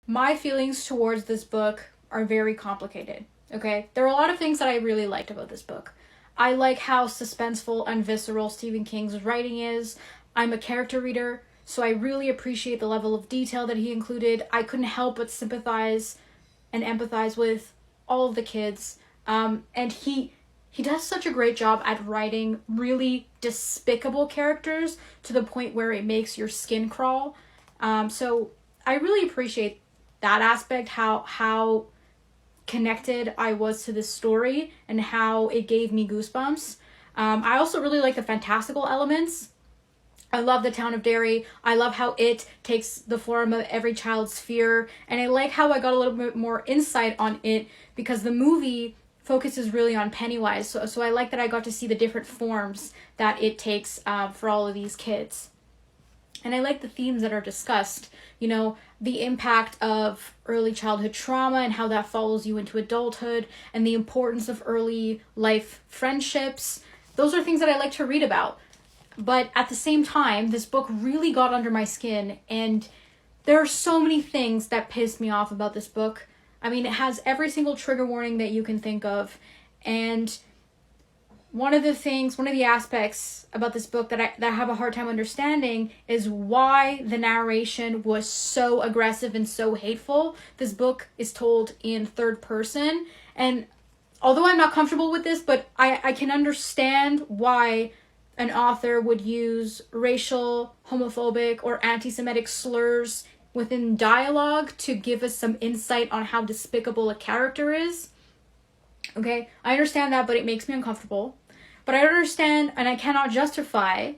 my feelings towards this book are very complicated, okay? There are a lot of things that I really liked about this book. I like how suspenseful and visceral Stephen King's writing is. I'm a character reader, so I really appreciate the level of detail that he included. I couldn't help but sympathize and empathize with all of the kids. And he does such a great job at writing really despicable characters to the point where it makes your skin crawl. So I really appreciate that aspect, how connected I was to this story and how it gave me goosebumps. I also really like the fantastical elements. I love the town of Derry. I love how it takes the form of every child's fear. And I like how I got a little bit more insight on it because the movie focuses really on Pennywise. So I like that I got to see the different forms that it takes for all of these kids. And I like the themes that are discussed. You know, the impact of early childhood trauma and how that follows you into adulthood, and the importance of early life friendships. Those are things that I like to read about. But at the same time, this book really got under my skin, and there are so many things that pissed me off about this book. I mean, it has every single trigger warning that you can think of, and one of the aspects about this book that I have a hard time understanding is why the narration was so aggressive and so hateful. This book is told in third person, and although I'm not comfortable with this, but I can understand why an author would use racial, homophobic, or anti-Semitic slurs within dialogue to give us some insight on how despicable a character is. Okay, I understand that, but it makes me uncomfortable. But I understand, and I cannot justify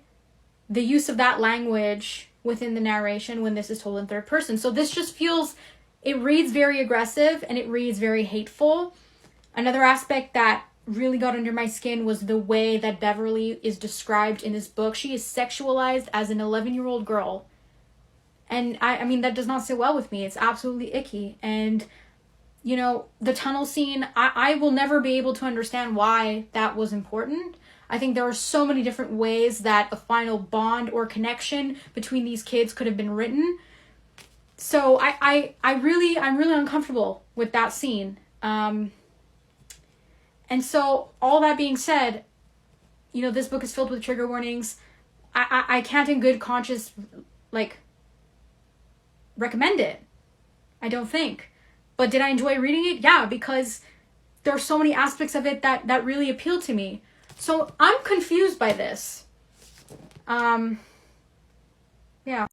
the use of that language within the narration when this is told in third person. So this just feels, it reads very aggressive and it reads very hateful. Another aspect that really got under my skin was the way that Beverly is described in this book. She is sexualized as an 11-year-old girl. And I mean, that does not sit well with me. It's absolutely icky. And, you know, the tunnel scene, I will never be able to understand why that was important. I think there are so many different ways that a final bond or connection between these kids could have been written. So I'm really uncomfortable with that scene. And so, all that being said, you know, this book is filled with trigger warnings. I can't in good conscience, recommend it. I don't think. But did I enjoy reading it? Yeah, because there are so many aspects of it that really appeal to me. So, I'm confused by this. Yeah.